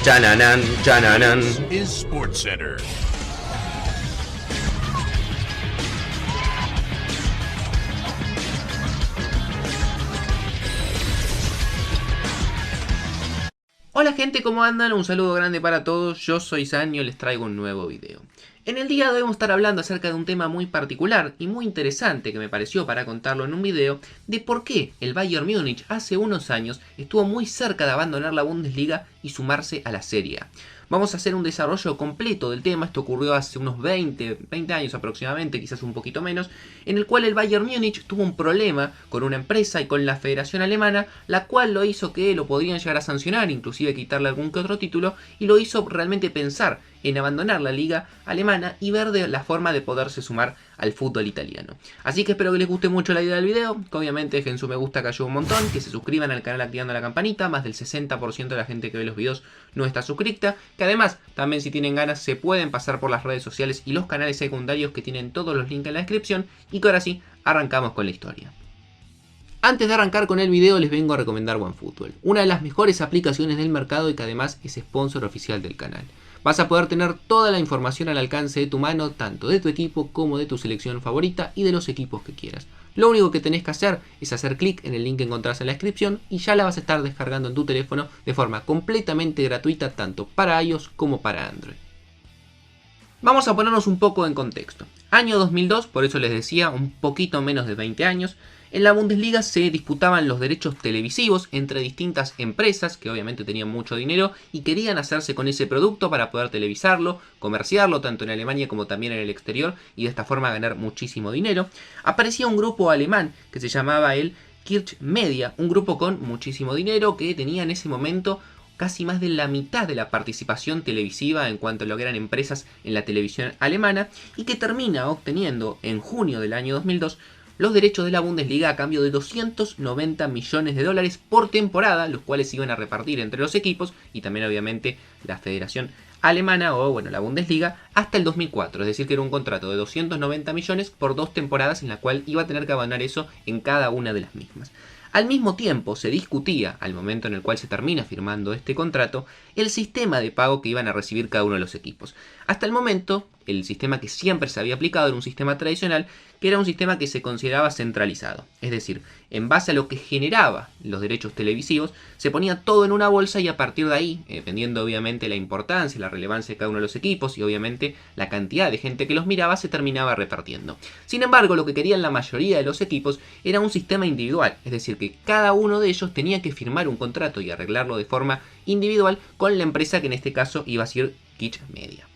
Chananan, chananan. Is SportsCenter. Hola gente, ¿cómo andan? Un saludo grande para todos, yo soy Sanio y les traigo un nuevo video. En el día de hoy vamos a estar hablando acerca de un tema muy particular y muy interesante que me pareció para contarlo en un video, de por qué el Bayern Múnich hace unos años estuvo muy cerca de abandonar la Bundesliga y sumarse a la Serie A. Vamos a hacer un desarrollo completo del tema, esto ocurrió hace unos 20 años aproximadamente, quizás un poquito menos, en el cual el Bayern Múnich tuvo un problema con una empresa y con la Federación Alemana, la cual lo hizo que lo podrían llegar a sancionar, inclusive quitarle algún que otro título, y lo hizo realmente pensar en abandonar la liga alemana y ver de la forma de poderse sumar al fútbol italiano. Así que espero que les guste mucho la idea del video, que obviamente dejen su me gusta que ayuda un montón, que se suscriban al canal activando la campanita, más del 60% de la gente que ve los videos no está suscripta, que además también si tienen ganas se pueden pasar por las redes sociales y los canales secundarios que tienen todos los links en la descripción, y que ahora sí, arrancamos con la historia. Antes de arrancar con el video les vengo a recomendar OneFootball, una de las mejores aplicaciones del mercado y que además es sponsor oficial del canal. Vas a poder tener toda la información al alcance de tu mano, tanto de tu equipo como de tu selección favorita y de los equipos que quieras. Lo único que tenés que hacer es hacer clic en el link que encontrás en la descripción y ya la vas a estar descargando en tu teléfono de forma completamente gratuita tanto para iOS como para Android. Vamos a ponernos un poco en contexto. Año 2002, por eso les decía, un poquito menos de 20 años, en la Bundesliga se disputaban los derechos televisivos entre distintas empresas que obviamente tenían mucho dinero y querían hacerse con ese producto para poder televisarlo, comerciarlo tanto en Alemania como también en el exterior y de esta forma ganar muchísimo dinero. Aparecía un grupo alemán que se llamaba el Kirch Media, un grupo con muchísimo dinero que tenía en ese momento casi más de la mitad de la participación televisiva en cuanto a lo que eran empresas en la televisión alemana y que termina obteniendo en junio del año 2002 los derechos de la Bundesliga a cambio de 290 millones de dólares por temporada, los cuales se iban a repartir entre los equipos y también obviamente la Federación Alemana o bueno la Bundesliga hasta el 2004, es decir que era un contrato de 290 millones por 2 temporadas en la cual iba a tener que abonar eso en cada una de las mismas. Al mismo tiempo se discutía, al momento en el cual se termina firmando este contrato, el sistema de pago que iban a recibir cada uno de los equipos. Hasta el momento, el sistema que siempre se había aplicado era un sistema tradicional, que era un sistema que se consideraba centralizado. Es decir, en base a lo que generaba los derechos televisivos, se ponía todo en una bolsa y a partir de ahí, dependiendo obviamente la importancia, la relevancia de cada uno de los equipos y obviamente la cantidad de gente que los miraba, se terminaba repartiendo. Sin embargo, lo que querían la mayoría de los equipos era un sistema individual, es decir, que cada uno de ellos tenía que firmar un contrato y arreglarlo de forma individual con la empresa que en este caso iba a ser Kirch Media.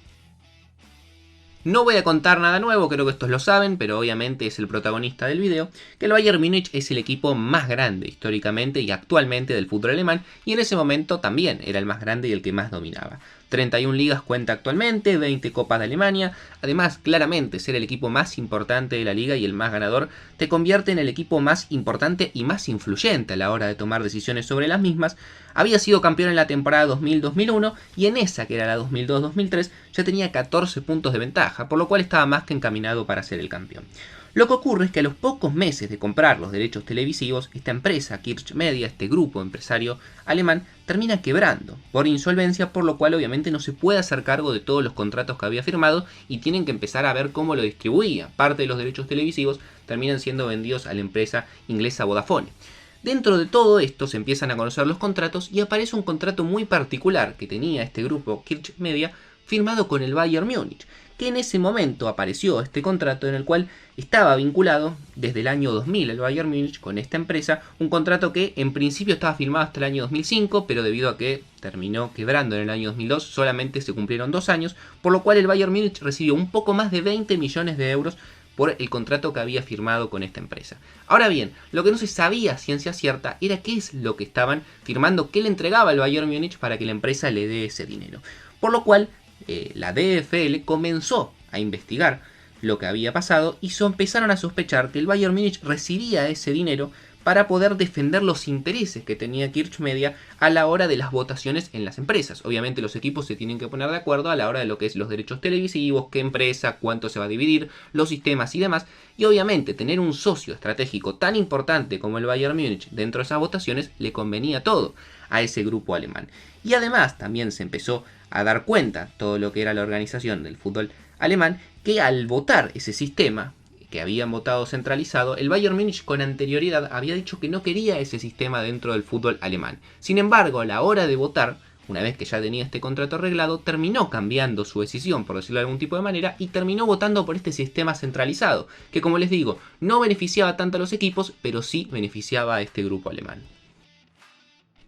No voy a contar nada nuevo, creo que estos lo saben, pero obviamente es el protagonista del video, que el Bayern Múnich es el equipo más grande históricamente y actualmente del fútbol alemán, y en ese momento también era el más grande y el que más dominaba. 31 ligas cuenta actualmente, 20 copas de Alemania, además claramente ser el equipo más importante de la liga y el más ganador te convierte en el equipo más importante y más influyente a la hora de tomar decisiones sobre las mismas. Había sido campeón en la temporada 2000-2001 y en esa que era la 2002-2003 ya tenía 14 puntos de ventaja, por lo cual estaba más que encaminado para ser el campeón. Lo que ocurre es que a los pocos meses de comprar los derechos televisivos, esta empresa, Kirch Media, este grupo empresario alemán, termina quebrando por insolvencia, por lo cual obviamente no se puede hacer cargo de todos los contratos que había firmado y tienen que empezar a ver cómo lo distribuía. Parte de los derechos televisivos terminan siendo vendidos a la empresa inglesa Vodafone. Dentro de todo esto se empiezan a conocer los contratos y aparece un contrato muy particular que tenía este grupo Kirch Media firmado con el Bayern Múnich, que en ese momento apareció este contrato en el cual estaba vinculado desde el año 2000 el Bayern Múnich con esta empresa, un contrato que en principio estaba firmado hasta el año 2005, pero debido a que terminó quebrando en el año 2002 solamente se cumplieron 2 años, por lo cual el Bayern Múnich recibió un poco más de 20 millones de euros por el contrato que había firmado con esta empresa. Ahora bien, lo que no se sabía a ciencia cierta era qué es lo que estaban firmando, qué le entregaba el Bayern Múnich para que la empresa le dé ese dinero. Por lo cual, la DFL comenzó a investigar lo que había pasado y empezaron a sospechar que el Bayern Múnich recibía ese dinero para poder defender los intereses que tenía Kirch Media a la hora de las votaciones en las empresas. Obviamente los equipos se tienen que poner de acuerdo a la hora de lo que es los derechos televisivos, qué empresa, cuánto se va a dividir, los sistemas y demás. Y obviamente tener un socio estratégico tan importante como el Bayern Múnich dentro de esas votaciones le convenía todo a ese grupo alemán. Y además también se empezó a dar cuenta todo lo que era la organización del fútbol alemán, que al votar ese sistema que habían votado centralizado, el Bayern Múnich con anterioridad había dicho que no quería ese sistema dentro del fútbol alemán. Sin embargo, a la hora de votar, una vez que ya tenía este contrato arreglado, terminó cambiando su decisión, por decirlo de algún tipo de manera, y terminó votando por este sistema centralizado, que como les digo, no beneficiaba tanto a los equipos, pero sí beneficiaba a este grupo alemán.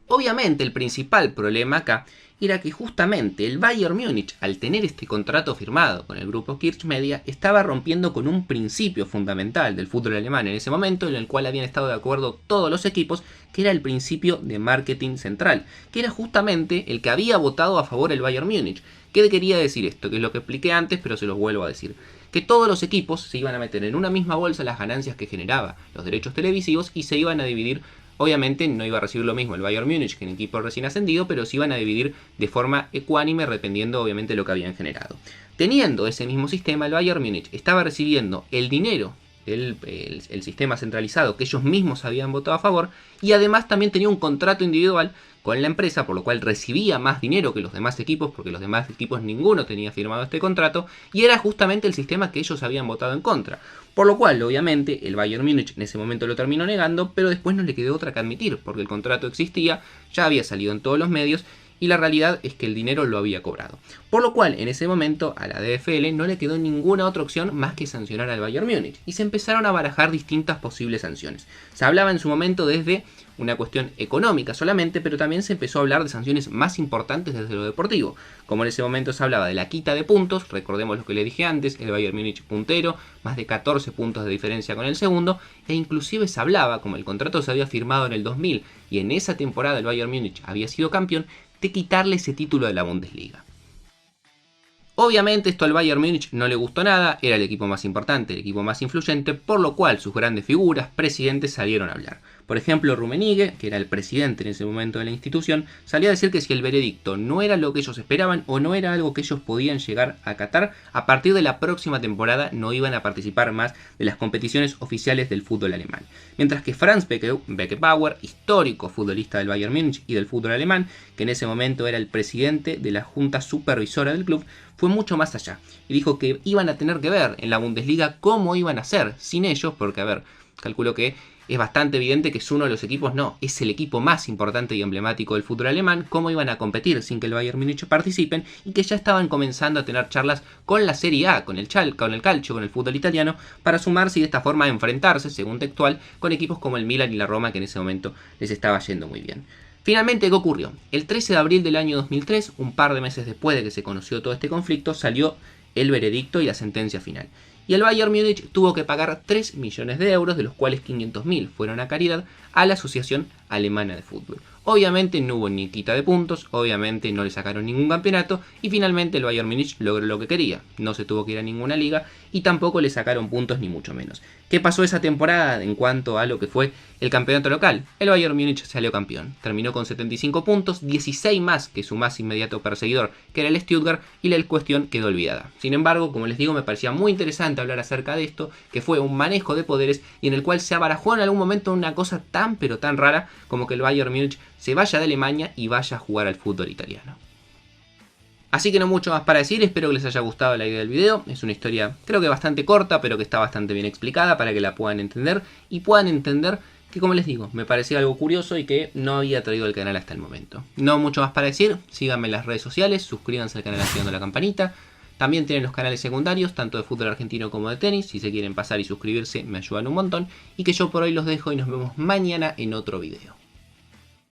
Obviamente el principal problema acá era que justamente el Bayern Múnich, al tener este contrato firmado con el grupo Kirch Media, estaba rompiendo con un principio fundamental del fútbol alemán en ese momento, en el cual habían estado de acuerdo todos los equipos, que era el principio de marketing central, que era justamente el que había votado a favor el Bayern Múnich. ¿Qué quería decir esto? Que es lo que expliqué antes, pero se los vuelvo a decir. Que todos los equipos se iban a meter en una misma bolsa las ganancias que generaba los derechos televisivos y se iban a dividir. Obviamente no iba a recibir lo mismo el Bayern Múnich que el equipo recién ascendido, pero se iban a dividir de forma ecuánime, dependiendo obviamente de lo que habían generado. Teniendo ese mismo sistema, el Bayern Múnich estaba recibiendo el dinero del sistema centralizado que ellos mismos habían votado a favor, y además también tenía un contrato individual con la empresa, por lo cual recibía más dinero que los demás equipos, porque los demás equipos ninguno tenía firmado este contrato, y era justamente el sistema que ellos habían votado en contra. Por lo cual, obviamente, el Bayern Múnich en ese momento lo terminó negando, pero después no le quedó otra que admitir, porque el contrato existía, ya había salido en todos los medios, y la realidad es que el dinero lo había cobrado. Por lo cual, en ese momento, a la DFL no le quedó ninguna otra opción más que sancionar al Bayern Múnich, y se empezaron a barajar distintas posibles sanciones. Se hablaba en su momento desde una cuestión económica solamente, pero también se empezó a hablar de sanciones más importantes desde lo deportivo. Como en ese momento se hablaba de la quita de puntos, recordemos lo que le dije antes, el Bayern Múnich puntero, más de 14 puntos de diferencia con el segundo, e inclusive se hablaba, como el contrato se había firmado en el 2000, y en esa temporada el Bayern Múnich había sido campeón, de quitarle ese título de la Bundesliga. Obviamente esto al Bayern Múnich no le gustó nada, era el equipo más importante, el equipo más influyente, por lo cual sus grandes figuras, presidentes, salieron a hablar. Por ejemplo, Rummenigge, que era el presidente en ese momento de la institución, salió a decir que si el veredicto no era lo que ellos esperaban o no era algo que ellos podían llegar a acatar, a partir de la próxima temporada no iban a participar más de las competiciones oficiales del fútbol alemán. Mientras que Franz Beckenbauer, histórico futbolista del Bayern Múnich y del fútbol alemán, que en ese momento era el presidente de la junta supervisora del club, fue mucho más allá y dijo que iban a tener que ver en la Bundesliga cómo iban a hacer sin ellos, porque a ver, calculo que es bastante evidente que es uno de los equipos, no, es el equipo más importante y emblemático del fútbol alemán, cómo iban a competir sin que el Bayern Múnich participen, y que ya estaban comenzando a tener charlas con la Serie A, con el Calcio, con el fútbol italiano, para sumarse y de esta forma enfrentarse, según textual, con equipos como el Milan y la Roma, que en ese momento les estaba yendo muy bien. Finalmente, ¿qué ocurrió? El 13 de abril del año 2003, un par de meses después de que se conoció todo este conflicto, salió el veredicto y la sentencia final. Y el Bayern Múnich tuvo que pagar 3 millones de euros, de los cuales 500.000 fueron a caridad, a la Asociación Alemana de Fútbol. Obviamente no hubo ni quita de puntos, obviamente no le sacaron ningún campeonato, y finalmente el Bayern Múnich logró lo que quería. No se tuvo que ir a ninguna liga y tampoco le sacaron puntos ni mucho menos. ¿Qué pasó esa temporada en cuanto a lo que fue el campeonato local? El Bayern Múnich salió campeón. Terminó con 75 puntos, 16 más que su más inmediato perseguidor, que era el Stuttgart, y la cuestión quedó olvidada. Sin embargo, como les digo, me parecía muy interesante hablar acerca de esto, que fue un manejo de poderes y en el cual se abarajó en algún momento una cosa tan pero tan rara como que el Bayern Múnich se vaya de Alemania y vaya a jugar al fútbol italiano. Así que no mucho más para decir, espero que les haya gustado la idea del video. Es una historia creo que bastante corta, pero que está bastante bien explicada para que la puedan entender y puedan entender que, como les digo, me parecía algo curioso y que no había traído al canal hasta el momento. No mucho más para decir, síganme en las redes sociales, suscríbanse al canal activando la campanita. También tienen los canales secundarios, tanto de fútbol argentino como de tenis. Si se quieren pasar y suscribirse, me ayudan un montón. Y que yo por hoy los dejo y nos vemos mañana en otro video.